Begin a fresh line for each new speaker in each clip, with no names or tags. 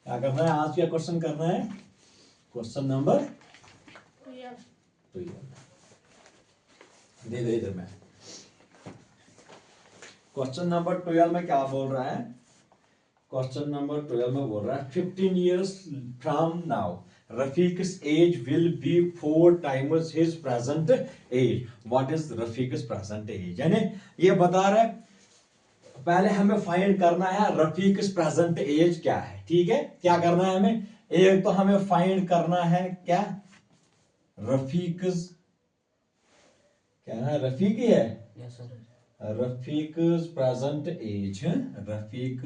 क्या करना है आज? क्या क्वेश्चन करना है? क्वेश्चन नंबर 12 दे दे इधर। मैं क्वेश्चन नंबर 12 में क्या बोल रहा है? क्वेश्चन नंबर 12 में बोल रहा है 15 years from now Rafiq's age will be 4 times his present age. What is Rafiq's present age? यानी ये बता रहा है पहले हमें फाइंड करना है रफीक प्रेजेंट एज क्या है। ठीक है, क्या करना है हमें? एक तो हमें फाइंड करना है क्या रफीक, क्या है रफीक ही है।
yes,
Rafiq present age, Rafiq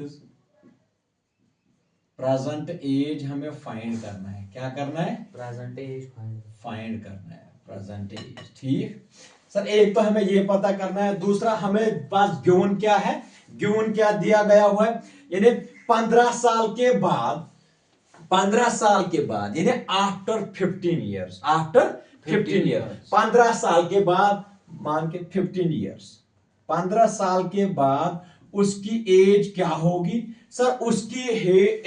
present age हमें फाइंड करना है। क्या करना है?
प्रेजेंट एज
फाइंड करना है प्रेजेंट एज। ठीक सर, एक तो हमें ये पता करना है, दूसरा हमें पास गिवन क्या है, गिवन क्या दिया गया हुआ है, यानी 15 साल के बाद, 15 साल के बाद यानी आफ्टर 15 ईयर्स, आफ्टर 15 ईयर्स, 15 साल के बाद मान के 15 ईयर्स, 15 साल के बाद उसकी एज क्या होगी? सर उसकी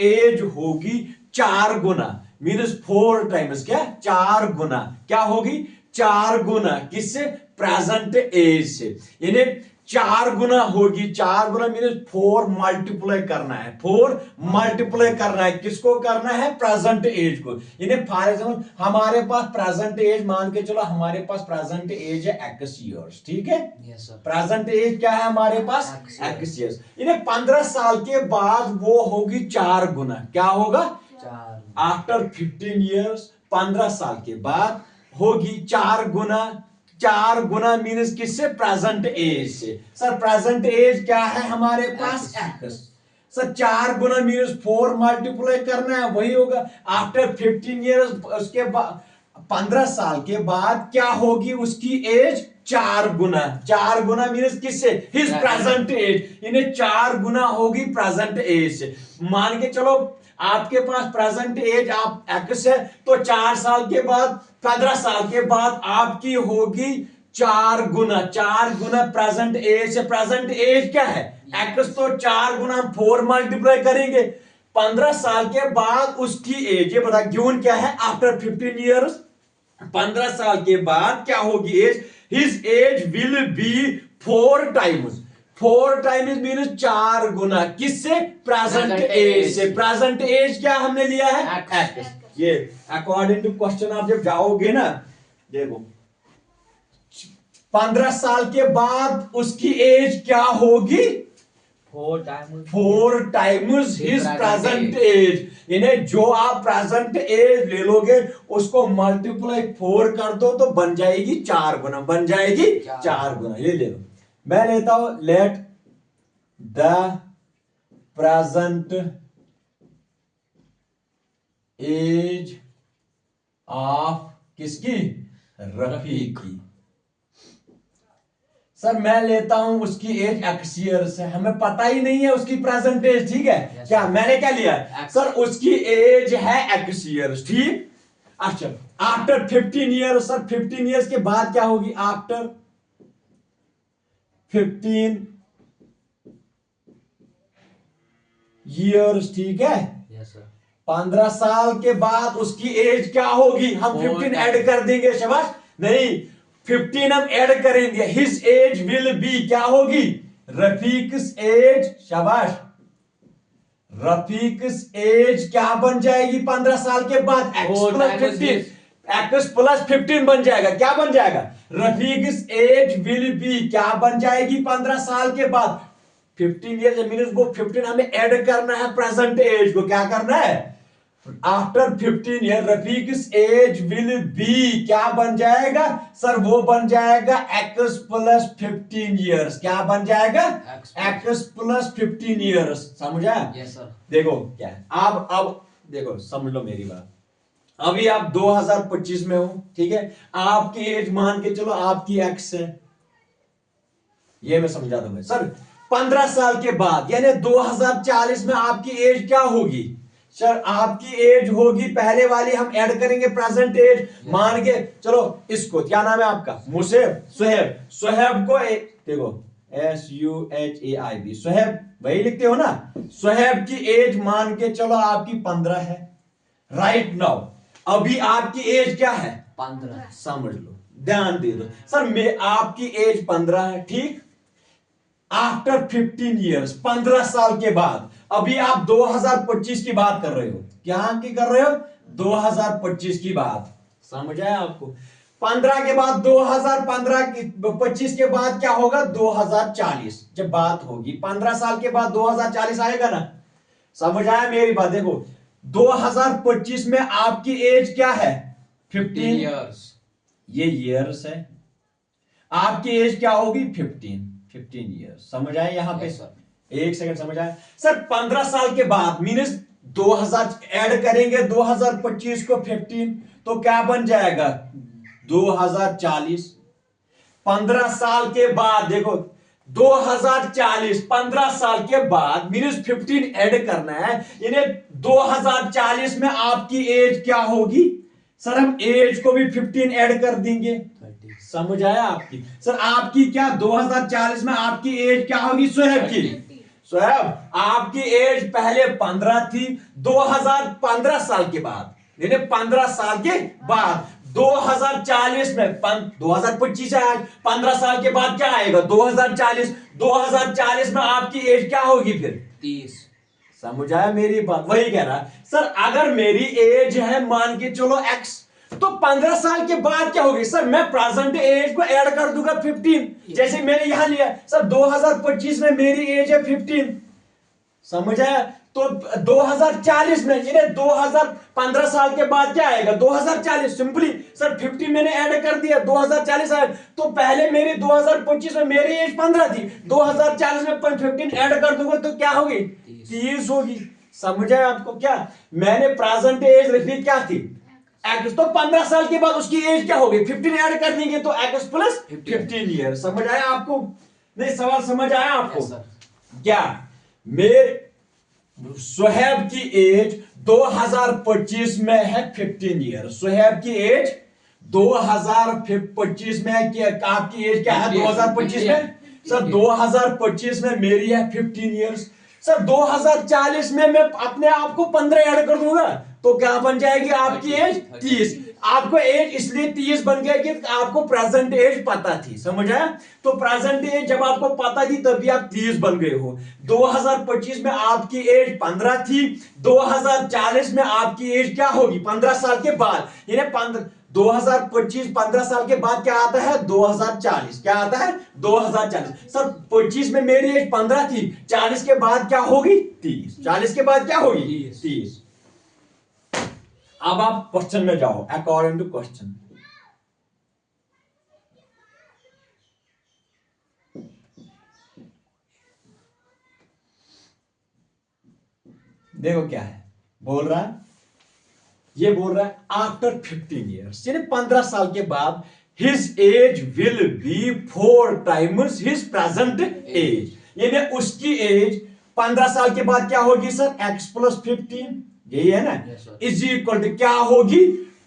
एज होगी 4 गुना, मीन्स 4 टाइम्स, क्या 4 गुना, क्या होगी 4 गुना किससे? प्रेजेंट एज से, यानी 4 गुना होगी। 4 गुना मीन्स 4 मल्टीप्लाई करना है, 4 मल्टीप्लाई करना है, किसको करना है? प्रेजेंट एज को। यानी फॉर एग्जाम्पल हमारे पास प्रेजेंट एज मान के चलो, हमारे पास प्रेजेंट एज है x ईयर्स। ठीक है, प्रेजेंट एज क्या है हमारे पास? x years. यानी 15 साल के बाद वो होगी 4 गुना, क्या होगा? आफ्टर 15 ईयर्स, 15 साल के बाद होगी 4 गुना। 4 गुना मीन्स किससे? प्रेजेंट एज से। सर प्रेजेंट एज क्या है हमारे पास? x। सर 4 गुना मीन्स 4 मल्टीप्लाई करना है, वही होगा आफ्टर 15 ईयर्स। उसके बाद 15 साल के बाद क्या होगी उसकी एज? 4 गुना। 4 गुना मीन्स किससे? हिज प्रेजेंट एज, यानी 4 गुना होगी प्रेजेंट एज से। मान के चलो आपके पास प्रेजेंट एज आप x है, तो 4 साल के बाद, 15 साल के बाद आपकी होगी 4 गुना, 4 गुना प्रेजेंट एज से। प्रेजेंट एज क्या है? x, तो 4 गुना हम 4 मल्टीप्लाई करेंगे। 15 साल के बाद उसकी एज, ये बता गिवन क्या है? आफ्टर 15 ईयर्स, 15 साल के बाद क्या होगी age? His age will be 4 times, 4 times means 4 गुना, किससे? प्रेजेंट एज से। प्रेजेंट एज क्या हमने लिया है? x। ये अकॉर्डिंग टू क्वेश्चन आप जब जाओगे ना, देखो 15 साल के बाद उसकी एज क्या होगी? 4 टाइम्स हिज प्रेजेंट एज। यानी जो आप प्रेजेंट एज ले लोगे उसको मल्टीप्लाई 4 कर दो तो बन जाएगी 4 गुना, बन जाएगी 4 गुना। ये ले लो, मैं लेता हूं let the present age of किसकी? रफीक की। सर मैं लेता हूं उसकी एज x ईयर्स है, हमें पता ही नहीं है उसकी प्रेजेंट एज। ठीक है, क्या मैंने क्या लिया? सर उसकी एज है x ईयर्स। ठीक, अच्छा आफ्टर 15 ईयर्स, सर 15 ईयर्स के बाद क्या होगी? After 15 years. ठीक है, 15 साल के बाद उसकी एज क्या होगी? हम 15 ऐड कर देंगे, शाबाश। नहीं, 15 हम ऐड करेंगे, हिज एज विल बी क्या होगी? रफीक्स एज, शाबाश। रफीक्स एज क्या बन जाएगी 15 साल के बाद? x प्लस 15 बन जाएगा। क्या बन जाएगा? रफीक्स एज विल बी क्या बन जाएगी 15 साल के बाद? 15 ईयर्स मीन्स वो 15 हमें ऐड करना है प्रेजेंट एज को। क्या करना है? After 15 year Rafiq's age will be क्या बन जाएगा? सर वो बन जाएगा x प्लस 15 ईयर्स। क्या बन जाएगा? x plus 15 years. समझा?
Yes sir.
देखो क्या है, अब देखो समझ लो मेरी बात। अभी आप 2025 में हो, ठीक है, आपकी एज मान के चलो आपकी x है, ये मैं समझा दूंगा। सर 15 साल के बाद यानी 2040 में आपकी एज क्या होगी? सर आपकी एज होगी, पहले वाली हम ऐड करेंगे प्रेजेंट एज, मान के चलो इसको, क्या नाम है आपका? मुसेब, सुहेब। सुहेब को देखो SUHAIB, सुहेब, वही लिखते हो ना। सुहेब की एज मान के चलो आपकी 15 है राइट नाउ। अभी आपकी एज क्या है? 15। समझ लो, ध्यान दे दो सर, मैं आपकी एज 15 है, ठीक। आफ्टर 15 ईयर्स, 15 साल के बाद, अभी आप 2025 की बात कर रहे हो, क्या की कर रहे हो? 2025 की बात, समझ आया आपको? 15 के बाद 2015 की 25 के बाद क्या होगा? 2040 जब बात होगी, 15 साल के बाद 2040 आएगा ना। समझ आया मेरी बात? देखो 2025 में आपकी एज क्या है? 15 ईयर्स, ये ईयर्स है, आपकी एज क्या होगी? 15 ईयर्स। समझ आए यहां पे? एक सेकंड, समझ आया सर? 15 साल के बाद मीनस 2000 ऐड करेंगे 2025 को 15, तो क्या बन जाएगा? 2040। 15 साल के बाद देखो 2040, 15 साल के बाद मीनस 15 ऐड करना है, यानी 2040 में आपकी एज क्या होगी? सर हम एज को भी 15 ऐड कर देंगे। समझ आया आपकी? सर आपकी क्या 2040 में आपकी एज क्या होगी? सुहेब की, सुहेब आपकी एज पहले 15 थी, 2015 साल के बाद, यानी 15 साल के बाद 2040 में 2025 है आज, 15 साल के बाद क्या आएगा? 2040। 2040 में आपकी एज क्या होगी फिर? 30। समझ आया मेरी बात? वही कह रहा सर, अगर मेरी एज है मान के चलो x, तो 15 साल के बाद क्या होगी? सर मैं प्रेजेंट एज को ऐड कर दूंगा 15, जैसे मैंने यहां लिया सर 2025 में मेरी एज है 15। समझ आया? तो 2040 में, यानी 2015 साल के बाद क्या आएगा? 2040। सिंपली सर 15 मैंने ऐड कर दिया, 2040 आया, तो पहले मेरी 2025 में मेरी एज 15 थी, 2040 में 15 ऐड कर दूंगा तो क्या होगी? 30 होगी। समझ आया आपको? क्या मैंने प्रेजेंट एज रखी क्या थी? एक्स, तो 15 साल के बाद उसकी एज क्या होगी? 15 ऐड कर देंगे तो एक्स प्लस 15 ईयर। समझ आया आपको? नहीं, सवाल समझ आया आपको? क्या मेरे सुहेब की एज 2025 में है 15 ईयर। सुहेब की एज 2025 में है कि आपकी एज क्या है 2025 में? सर 2025 में मेरी है 15 ईयर्स। सर 2040 में मैं अपने आप को 15 ऐड कर दूंगा तो क्या बन जाएगी आपकी एज? 30। आपको एज इसलिए 30 बन गया कि आपको प्रेजेंट एज पता थी। समझ आया? तो प्रेजेंट एज जब आपको पता थी तभी आप 30 बन गए हो। 2025 में आपकी एज 15 थी, 2040 में आपकी एज क्या होगी? 15 साल के बाद, यानी 2025 15 साल के बाद क्या आता है? 2040। क्या आता है? 2040। सर 25 में मेरी एज 15 थी, 40 के बाद क्या होगी? 30। 40 के बाद क्या होगी? 30। अब आप क्वेश्चन में जाओ, अकॉर्डिंग टू क्वेश्चन। देखो क्या है बोल रहा है, ये बोल रहा है आफ्टर 15 ईयर्स, यानी 15 साल के बाद his age will be 4 times his present age, यानी उसकी एज 15 साल के बाद क्या होगी सर? x प्लस 15, यही है ना, इज इक्वल टू क्या होगी?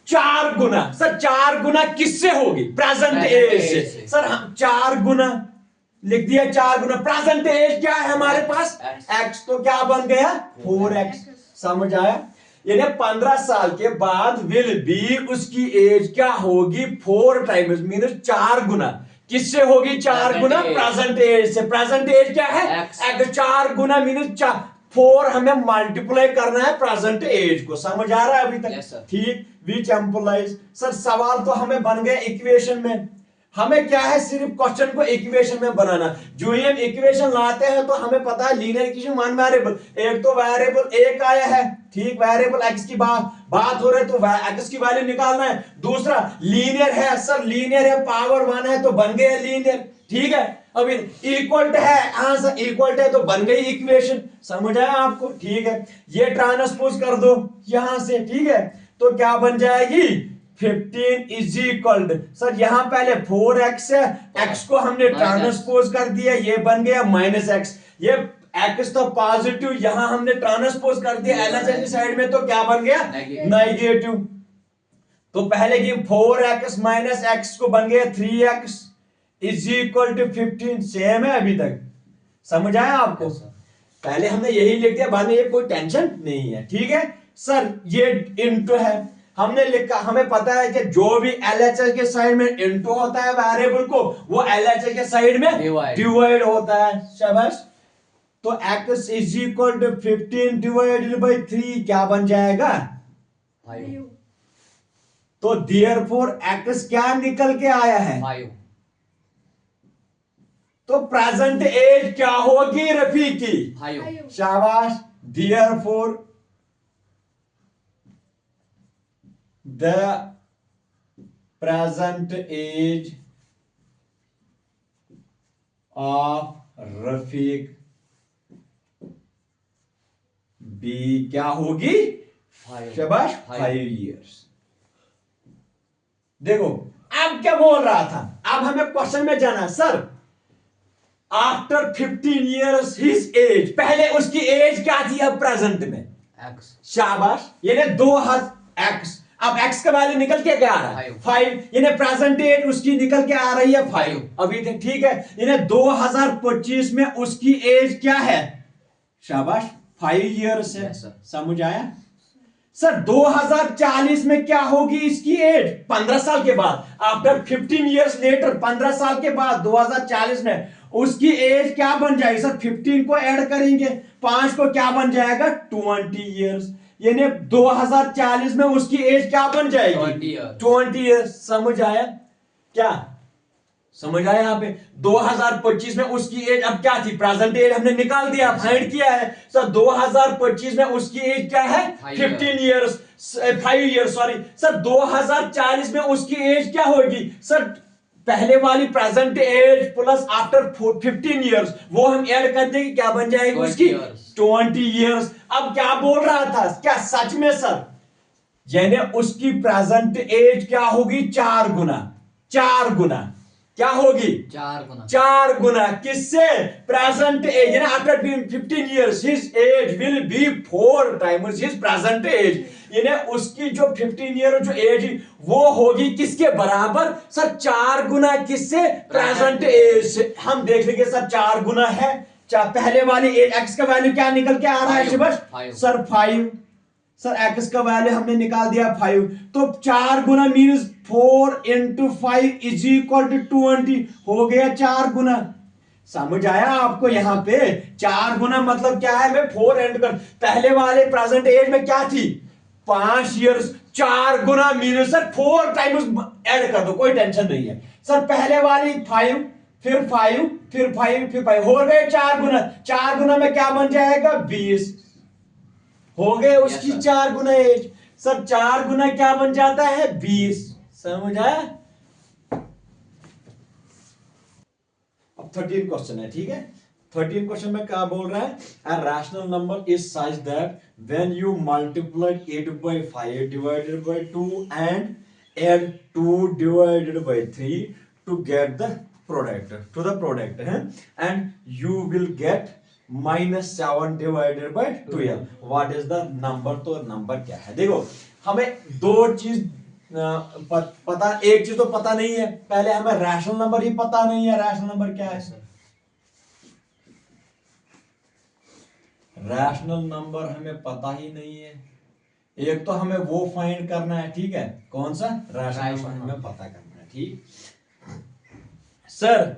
4 गुना। सर 4 गुना किससे होगी? प्रेजेंट एज से। सर हम 4 गुना लिख दिया, 4 गुना प्रेजेंट एज क्या है हमारे पास? x, तो क्या बन गया? 4x। समझ आया? यानी 15 साल के बाद विल बी उसकी एज क्या होगी? 4 टाइम्स, मीनस 4 गुना। किससे होगी? 4 गुना प्रेजेंट एज से। प्रेजेंट एज क्या है? x। 4 गुना मीनस 4 हमें मल्टीप्लाई करना है प्रेजेंट एज को। समझ आ रहा है अभी तक? ठीक, विच एम्प्लाइज। सर सवाल तो हमें बन गया इक्वेशन में, हमें क्या है सिर्फ क्वेश्चन को इक्वेशन में बनाना। जो ही हम इक्वेशन लाते हैं तो हमें पता है लीनियर इक्वेशन वन वेरिएबल, एक तो वेरिएबल एक आया है, ठीक, वेरिएबल एक्स की बात हो रही है तो एक्स की वैल्यू निकालना है। दूसरा लीनियर है, सर लीनियर है, पावर 1 है तो बन गया लीनियर, ठीक है। अब इक्वल है, हाँ सर इक्वल है तो बन गई इक्वेशन। समझ आया आपको? ठीक है, ये ट्रांसपोज कर दो यहां से, ठीक है, तो क्या बन जाएगी? 15 इज इक्वल, सर यहां पहले 4x है, x को हमने ट्रांसपोज कर दिया, ये बन गया माइनस एक्स, ये x तो पॉजिटिव, यहां हमने ट्रांसपोज कर दिया एलएचएस की साइड में तो क्या बन गया? नेगेटिव। तो पहले की 4x माइनस एक्स को बन गया 3x, is equal to 15 same है अभी तक, समझ आया आपको? पहले हमने यही लिख दिया, बाद में ये कोई टेंशन नहीं है, ठीक है सर। ये इनटू है, हमने लिखा, हमें पता है कि जो भी एलएचएस के साइड में इनटू होता है वेरिएबल को, वो एलएचएस के साइड में डिवाइड होता है। शाबाश। तो x is equal to 15 divided by 3 क्या बन जाएगा?
5।
तो देयरफॉर x क्या निकल के आया है?
5।
तो प्रेजेंट एज क्या होगी रफीकी?
5।
शाबाश। Therefore the present age of Rafiq be क्या होगी?
5।
शाबाश, 5 इयर्स। देखो अब क्या बोल रहा था, अब हमें क्वेश्चन में जाना, sir after 15 years his as, पहले उसकी एज क्या थी अब प्रेजेंट में?
x।
शाबाश, यानी 2000x, अब x का वैल्यू निकल के क्या आ रहा है? 5, यानी प्रेजेंट एज उसकी निकल के आ रही है 5 अभी तक, ठीक है। यानी 2025 में उसकी एज क्या है? शाबाश, 5 इयर्स है। समझ आया सर? 2040 में क्या होगी इसकी एज? 15 साल के बाद, आफ्टर 15 इयर्स लेटर, 15 साल के बाद 2040 में उसकी एज क्या बन जाएगी? सर 15 को ऐड करेंगे 5 को, क्या बन जाएगा? 20 इयर्स। यानी 2040 में उसकी एज क्या बन जाएगी? 20 इयर्स। समझ आया क्या? समझ आया? यहाँ पे 2025 में उसकी एज अब क्या थी? प्रेजेंट एज हमने निकाल दिया, फाइंड किया है सर। 2025 में उसकी एज क्या है? 15 इयर्स, 5 इयर्स सॉरी सर। 2040 में उसकी एज क्या होगी सर? पहले वाली present age plus after 15 years, वो हम ऐड कर देंगे, क्या बन जाएगी उसकी? 20 इयर्स। अब क्या बोल रहा था, क्या सच में सर? यानी उसकी प्रेजेंट एज क्या होगी? 4 गुना। 4 गुना क्या होगी?
4 गुना।
4 गुना किससे? Present age. यानी after 15 years his age will be 4 times his present age. यानी उसकी जो 15 ईयर जो एज वो होगी किसके बराबर? सर 4 गुना किससे? प्रेजेंट एज से। हम देख लेंगे सर 4 गुना है, पहले वाली एज एक्स का वैल्यू क्या निकल के आ रहा है शिवश? सर 5। सर x का वैल्यू हमने निकाल दिया 5, तो 4 गुना means 4 into 5 is equal to 20 हो गया 4 गुना। समझ आया आपको? यहाँ पे 4 गुना मतलब क्या है? मैं 4 एंड कर, पहले वाले प्रेजेंट एज में क्या थी? 5 इयर्स। 4 गुना मीन्स सर 4 टाइम्स ऐड कर दो, कोई टेंशन नहीं है सर। पहले वाली 5, फिर 5, फिर 5, फिर 5 हो गए 4 गुना। 4 गुना में क्या बन जाएगा? 20 हो गए उसकी 4 गुना एज। सर 4 गुना क्या बन जाता है? 20। समझ आया? अब 13 क्वेश्चन है, ठीक है। 13 क्वेश्चन में क्या बोल रहा है? A rational number is such that when you multiply it by 5 divided by 2 and add 2 divided by 3 to get the product, to the product है, and you will get -7 divided by 12, what is the number? तो number क्या है? देखो हमें दो चीज पता, एक चीज तो पता नहीं है, पहले हमें रैशनल नंबर ही पता नहीं है। रैशनल नंबर क्या है सर? रैशनल नंबर हमें पता ही नहीं है। एक तो हमें वो फाइंड करना है, ठीक है, कौन सा? रैशनल नंबर हमें पता करना है, ठीक सर।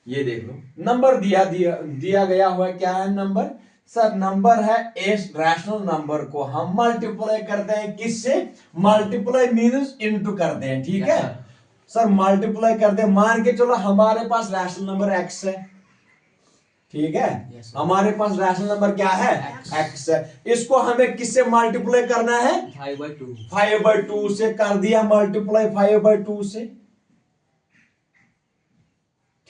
ये देख लो नंबर दिया गया हुआ है, क्या है नंबर? सर नंबर है इस रैशनल नंबर को हम मल्टीप्लाई करते हैं किससे? मल्टीप्लाई मींस इनटू करते हैं, ठीक है सर। मल्टीप्लाई करते हैं, मान के चलो हमारे पास रैशनल नंबर x है, ठीक है। हमारे पास रैशनल नंबर क्या है? x है। इसको हमें किससे मल्टीप्लाई करना है?
5/2।
5/2 से कर दिया मल्टीप्लाई, 5/2 से,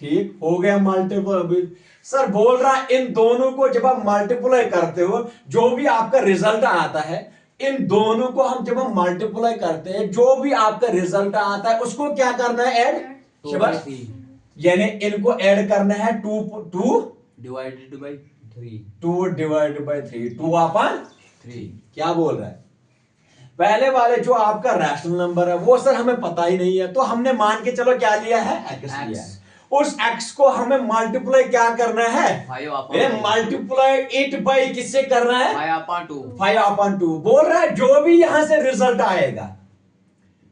ठीक हो गया मल्टीप्लाई। सर बोल रहा है इन दोनों को जब आप मल्टीप्लाई करते हो, जो भी आपका रिजल्ट आता है, इन दोनों को हम जब हम मल्टीप्लाई करते हैं, जो भी आपका रिजल्ट आता है उसको क्या करना है? ऐड। यानी इनको ऐड करना है 2
डिवाइडेड बाय 3।
2 divided by 3, 2/3। क्या बोल रहा है? पहले वाले जो आपका रैशनल नंबर है वो सर हमें पता ही नहीं है, तो हमने मान के चलो क्या लिया है, एक्स लिया है। उस x को हमें मल्टीप्लाई क्या करना है,
5/2
मल्टीप्लाई इट बाई किससे करना है,
5/2
5/2। बोल रहा है जो भी यहां से रिजल्ट आएगा,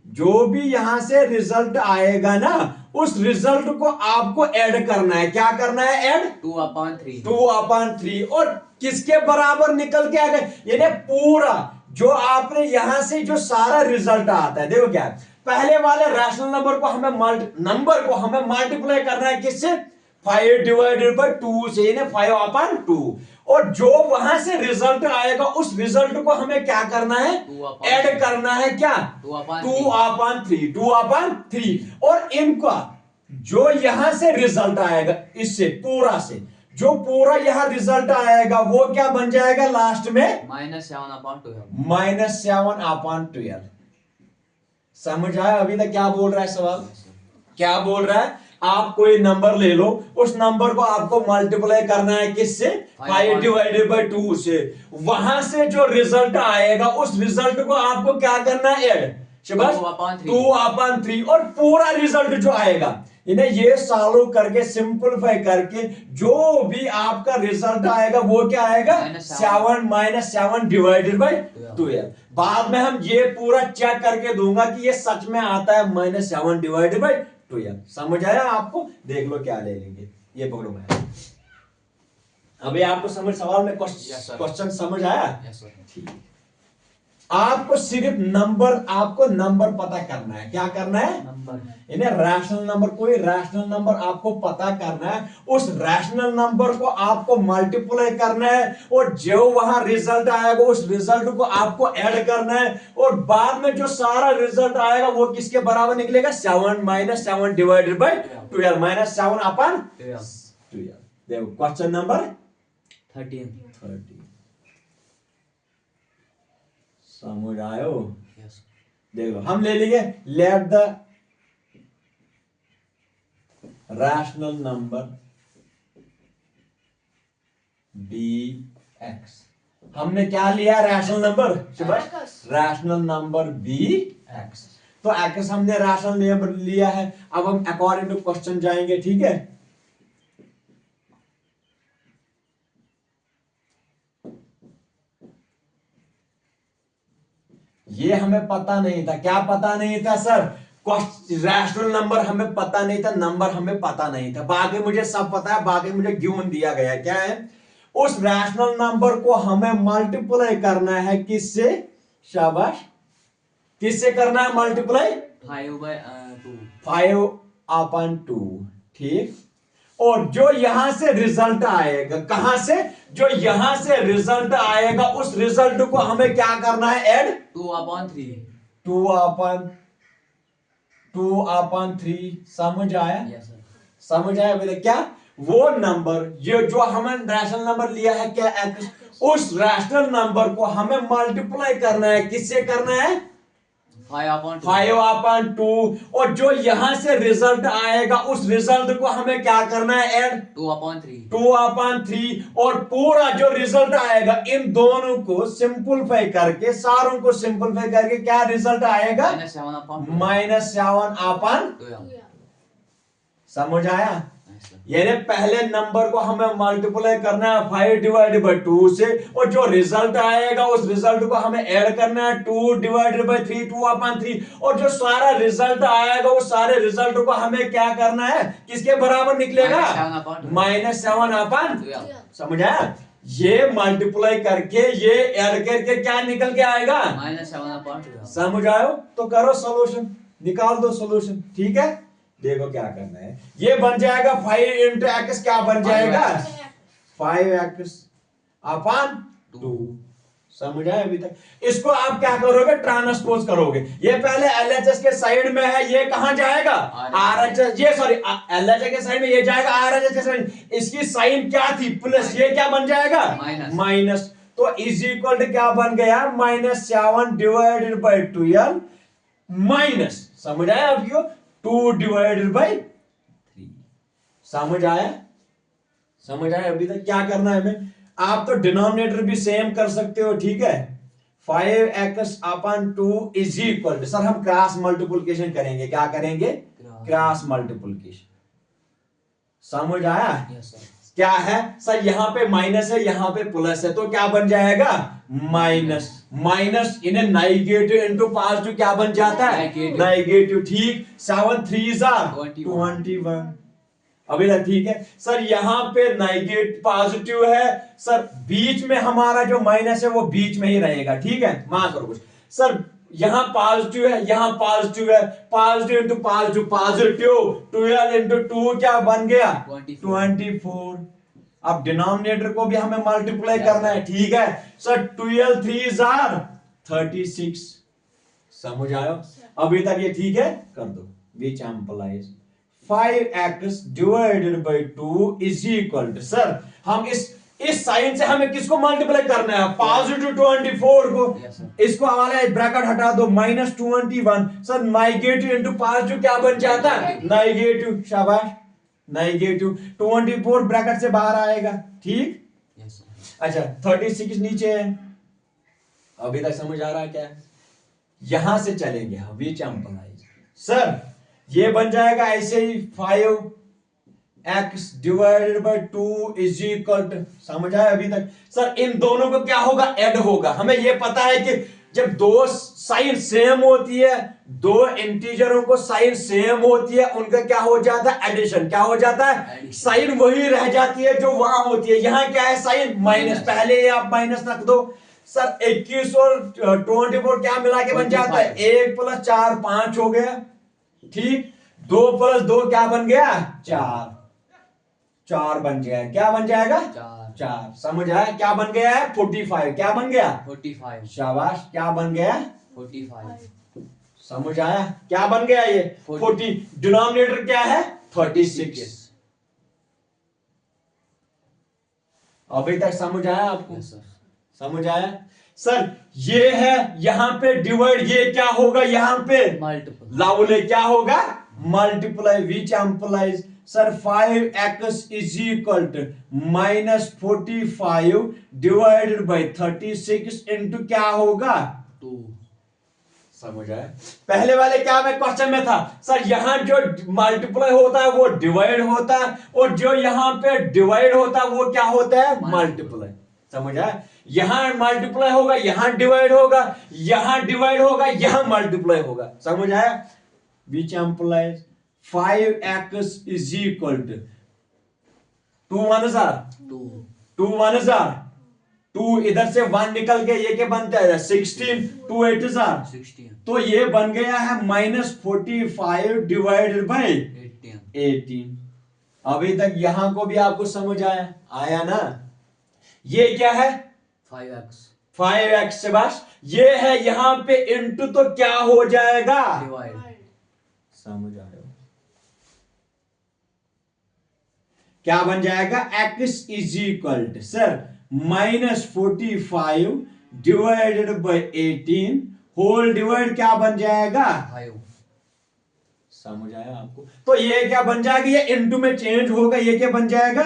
जो भी यहां से रिजल्ट आएगा ना, उस रिजल्ट को आपको ऐड करना है। क्या करना है, ऐड
2/3
2/3। और किसके बराबर निकल के आ गए, यानी पूरा जो आपने यहां से जो सारा रिजल्ट आता है, देखो क्या है, पहले वाले रैशनल नंबर को हमें मल्टीप्लाई करना है किससे, 5/2 से, यानी 5/2। और जो वहां से रिजल्ट आएगा उस रिजल्ट को हमें क्या करना है,
2/3
ऐड करना है, क्या 2/3। और इनका जो यहां से रिजल्ट आएगा, इससे पूरा से जो पूरा यहां रिजल्ट आएगा वो क्या बन जाएगा लास्ट में, -7/12। समझ आया अभी तक क्या बोल रहा है सवाल, क्या बोल रहा है, आप कोई नंबर ले लो, उस नंबर को आपको मल्टीप्लाई करना है किससे, 5/2 से, वहां से जो रिजल्ट आएगा उस रिजल्ट को आपको क्या करना है, ऐड 2/3। और पूरा रिजल्ट जो आएगा, इन्हें ये सॉल्व करके सिंपलीफाई करके जो भी आपका रिजल्ट आएगा वो क्या आएगा, 7/12। बाद में हम ये पूरा चेक करके दूंगा कि ये सच में आता है -7/12। समझ आया आपको, देख लो क्या ले लेंगे, ये पकड़ो मैं। अभी आपको सवाल में क्वेश्चन समझ आया, ठीक। आपको सिर्फ आपको नंबर पता करना है, क्या करना है, इन्हें रैशनल नंबर, कोई रैशनल नंबर आपको पता करना है, उस रैशनल नंबर को आपको मल्टीप्लाई करना है, और जो वहां रिजल्ट आएगा उस रिजल्ट को आपको ऐड करना है, और बाद में जो सारा रिजल्ट आएगा वो किसके बराबर निकलेगा, 7 -7/12 -7/12। देखो क्वेश्चन नंबर 13। समझ आयो, देखो हम ले लिए, let the rational number be x. हमने क्या लिया rational number, rational number be x. तो एक्स हमने रैशनल नंबर लिया है, अब हम अकॉर्डिंग टू क्वेश्चन जाएंगे, ठीक है। ये हमें पता नहीं था, क्या पता नहीं था सर, रैशनल नंबर हमें पता नहीं था, नंबर हमें पता नहीं था, बाकी मुझे सब पता है, बाकी मुझे गिवन दिया गया क्या है, उस रैशनल नंबर को हमें मल्टीप्लाई करना है किससे, शाबाश, किससे करना है मल्टीप्लाई, 5/2, ठीक। और जो यहां से रिजल्ट आएगा, कहां से, जो यहां से रिजल्ट आएगा उस रिजल्ट को हमें क्या करना है, ऐड 2/3। समझ आया, समझ आया बेटा, क्या वो नंबर जो हमें रैशनल नंबर लिया है क्या एक्स, उस रैशनल नंबर को हमें मल्टीप्लाई करना है, किससे करना है, 5/2। और जो यहां से रिजल्ट आएगा उस रिजल्ट को हमें क्या करना है, ऐड 2/3। और पूरा जो रिजल्ट आएगा इन दोनों को सिंपलीफाई करके, सारों को सिंपलीफाई करके क्या रिजल्ट आएगा, -7/2। समझ आया, यानी पहले नंबर को हमें मल्टीप्लाई करना है 5/2 से, और जो रिजल्ट आएगा उस रिजल्ट को हमें ऐड करना है 2/3, 2/3। और जो सारा रिजल्ट आएगा उस सारे रिजल्ट को हमें क्या करना है, किसके बराबर निकलेगा, -7/2। समझ आया, ये मल्टीप्लाई करके ये ऐड करके क्या निकल के आएगा,
-7/2।
समझ आयो, तो करो सोल्यूशन, निकाल दो सोल्यूशन, ठीक है। देखो क्या करना है, ये बन जाएगा 5 × x, क्या बन जाएगा, 5x/2। समझ आए अभी तक, इसको आप क्या करोगे, ट्रांसपोज करोगे, ये पहले LHS के साइड में है, ये कहां जाएगा, RHS, ये सॉरी LHS के साइड में, ये जाएगा RHS के साइड, इसकी साइन क्या थी, प्लस, ये क्या बन जाएगा, माइनस। तो इज इक्वल टू क्या बन गया, -7/12 माइनस, समझ आया अभी, 2/3। समझ आया, समझ आया अभी तक, क्या करना है हमें, आप तो डिनोमिनेटर भी सेम कर सकते हो, ठीक है, 5x अपन 2 इज इक्वल टू, सर हम क्रॉस मल्टीप्लिकेशन करेंगे, क्या करेंगे? Cross multiplication. समझ आया?
Yes sir.
क्या है सर, यहां पे माइनस है, यहां पे प्लस है, तो क्या बन जाएगा? माइनस माइनस इन नेगेटिव इनटू पॉजिटिव क्या बन जाता है? नेगेटिव। ठीक। 7 3 21। अभी तक ठीक है सर। यहां पे नेगेटिव पॉजिटिव है सर, बीच में हमारा जो माइनस है वो बीच में ही रहेगा। ठीक है, मान करो कुछ सर, यहां पॉजिटिव है, यहां पॉजिटिव है, positive into positive positive, 12 into 2 क्या बन गया? 24। अब डिनोमिनेटर को भी हमें मल्टीप्लाई करना है। ठीक है सर, 12 3 36। समझ आयो? अभी तक ये ठीक है? कर दो। Which implies 5x divided by 2 is equal to, sir हम इस साइन से हमें किसको मल्टीप्लाई करना है? पॉजिटिव 24 को। इसको हमारे ब्रैकेट हटा दो, -21। सर नेगेटिव इंटू पॉजिटिव क्या बन जाता है? नेगेटिव। शाबाश, नेगेटिव। 24 ब्रैकेट से बाहर आएगा। ठीक। अच्छा 36 नीचे है। अभी तक समझ आ रहा है क्या? यहां से चलेंगे हम विच एम्पलाइज, सर ये बन जाएगा ऐसे ही 5x divided by 2 is equal to, समझ आया अभी तक? सर इन दोनों को क्या होगा? ऐड होगा। हमें यह पता है कि जब दो साइन सेम होती है, दो इंटीजरों को साइन सेम होती है, उनका क्या हो जाता है? एडिशन। क्या हो जाता है? साइन वही रह जाती है जो वहां होती है। यहां क्या है? Sign minus. पहले आप माइनस रख दो। सर 21 और 24 क्या मिला के बन जाता है? 1 + 4 5 हो गया। ठीक। 2 + 2 क्या बन गया? 4 बन जाएगा। क्या बन जाएगा? 4। समझ आया? क्या बन गया है? 45। क्या बन गया?
45।
शाबाश। क्या बन गया?
45।
समझ आया? क्या बन गया ये? 40। डिनोमिनेटर क्या है? 36। अभी तक समझ आया आपको? समझ आया? सर ये है यहां पे डिवाइड, ये क्या होगा? यहां पे
मल्टीपल।
लाउले क्या होगा? Multiply. Which implies, sir 5x is equal to -45 divided by 36 into क्या होगा?
2।
समझ आया? पहले वाले क्या में क्वेश्चन में था सर, यहां जो मल्टीप्लाई होता है वो डिवाइड होता है, और जो यहां पे डिवाइड होता है वो क्या होता है? मल्टीप्लाई। समझ आया? यहां मल्टीप्लाई होगा, यहां डिवाइड होगा, यहां डिवाइड होगा, यहां मल्टीप्लाई होगा। समझ आया? Which implies 5x is equal to 2 1 2 1 2, इधर से 1 निकल के ये क्या बनता है? 16। 2 8 16। तो ये बन गया है -45 डिवाइडेड बाय 18। अभी तक यहां को भी आपको समझ आया? आया ना? ये क्या है? 5x से बस ये है यहां पे इंटू, तो क्या हो जाएगा?
डिवाइड।
समझ आया? क्या बन जाएगा? x is equal to, sir -45 divided by 18 whole divide क्या बन जाएगा?
5।
समझ आया आपको? तो ये क्या बन जाएगा? ये इनटू में चेंज होगा। ये क्या बन जाएगा?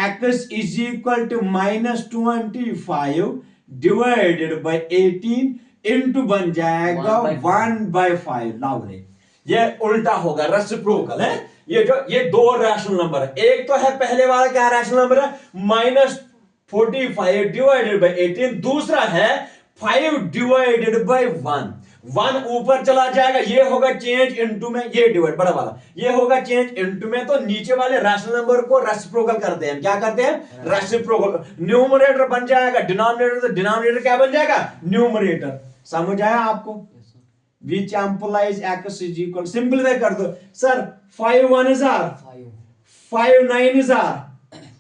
x is equal to -25 divided by 18 into बन जाएगा 1/5। लाओ रे, ये उल्टा होगा, रेसिप्रोकल है। ये दो रैशनल नंबर है। एक तो है पहले वाला क्या रैशनल नंबर है? -45 डिवाइडेड बाय 18। दूसरा है 5 डिवाइडेड बाय 1। 1 ऊपर चला जाएगा, ये होगा चेंज इनटू में, ये डिवाइड बड़ा वाला, ये होगा चेंज इनटू में। तो नीचे वाले रैशनल नंबर को रेसिप्रोकल करते हैं। क्या करते हैं? रेसिप्रोकल। न्यूमरेटर बन जाएगा डिनोमिनेटर, तो डिनोमिनेटर क्या बन जाएगा? न्यूमरेटर। समझ आया आपको? Which implies x is equal, simplify कर दो सर। 5 1 5 9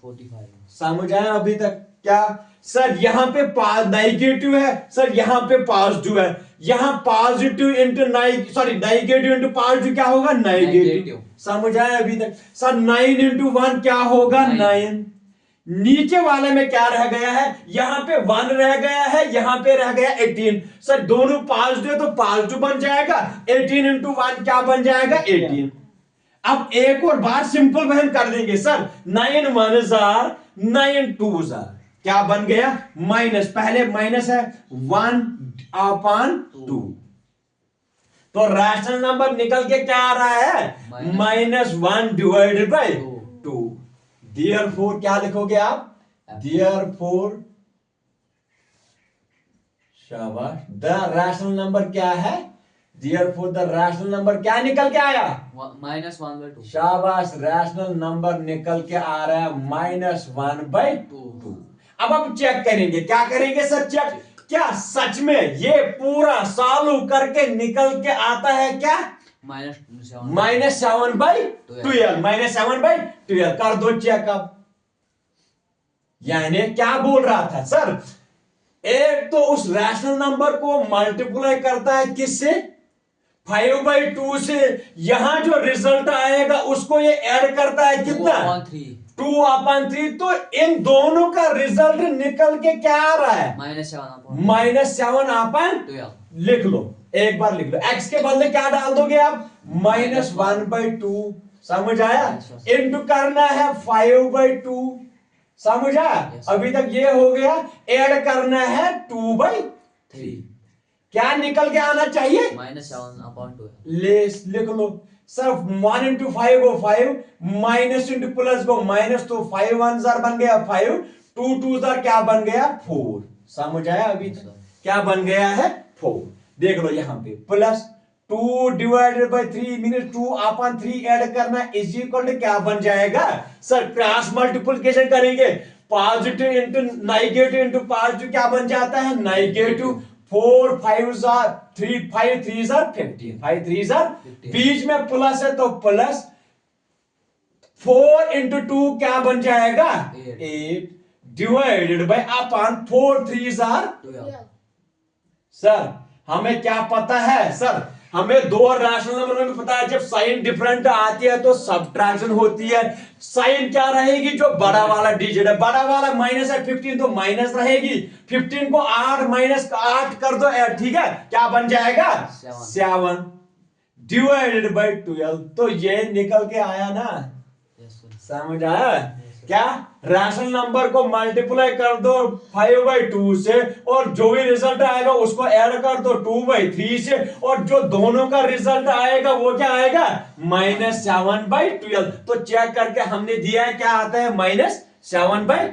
45।
समझ आया अभी तक? क्या सर यहां पे नेगेटिव है, सर यहां पे पॉजिटिव है। यहां positive into negative into positive क्या होगा? नेगेटिव। समझ आया अभी तक? सर 9 इंटू 1 क्या होगा? 9। नीचे वाले में क्या रह गया है? यहां पे 1 रह गया है, यहां पे रह गया 18। सर दोनों पॉजिटिव, तो पॉजिटिव बन जाएगा। 18 इंटू 1 क्या बन जाएगा? 18। अब एक और बार सिंपल वहन कर देंगे सर। 9 1 9 2 क्या बन गया माइनस, पहले माइनस है 1/2, तो रैशनल नंबर निकल के क्या आ रहा है -1 डिवाइडेड बाई 2। देयरफॉर क्या लिखोगे आप, देयरफॉर शाबाश, द रैशनल नंबर क्या है, देयरफॉर द रैशनल नंबर क्या निकल के आया
-1/2।
शाबाश, रैशनल नंबर निकल के आ रहा है -1/2। अब हम चेक करेंगे, क्या करेंगे सर चेक, क्या सच में ये पूरा सॉल्व करके निकल के आता है क्या -7/12, -7/12 कर दो चेक। अब यानी क्या बोल रहा था सर, एक तो उस रैशनल नंबर को मल्टीप्लाई करता है किससे 5/2 से, यहां जो रिजल्ट आएगा उसको ये ऐड करता है कितना 2/3, तो इन दोनों का रिजल्ट निकल के क्या आ रहा है -7/12। लिख लो, एक बार लिख लो, x के बदले क्या डाल दोगे आप -1/2, समझ आया, इनटू करना है 5/2, समझ आया, अभी तक ये हो गया, ऐड करना है 2/3, क्या निकल के आना चाहिए लिख लो sir, 1 into 5 go 5, minus into plus को माइनस, तो 5 1 बन गया 5, 2 2 क्या बन गया 4, समझ आया, अभी तक क्या बन गया है 4। देख लो यहाँ पे plus 2 divided by 3 mean 2/3 add करना इज इक्वल टू क्या बन जाएगा सर, क्रॉस मल्टीप्लिकेशन करेंगे, positive into negative into positive क्या बन जाता है negative, 4 5s are 3, 5 3s are 15, 5 3s are 15, बीच में प्लस है तो प्लस 4 into 2 क्या बन जाएगा 8 divided by upon 4 3s are
12।
Sir हमें क्या पता है सर, हमें दो रैशनल नंबर में पता है जब साइन डिफरेंट आती है तो सब्ट्रैक्शन होती है, साइन क्या रहेगी जो बड़ा वाला डिजिट है, बड़ा वाला माइनस है 15 तो माइनस रहेगी, 15 को 8 माइनस 8 कर दो, ठीक है, क्या बन जाएगा 7 डिवाइडेड बाई 12, तो ये निकल के आया ना, समझ आया, क्या रैशनल नंबर को मल्टीप्लाई कर दो 5/2 से और जो भी रिजल्ट आएगा उसको ऐड कर दो 2/3 से, और जो दोनों का रिजल्ट आएगा वो क्या आएगा -7/12, तो चेक करके हमने दिया है क्या आता है -7/12।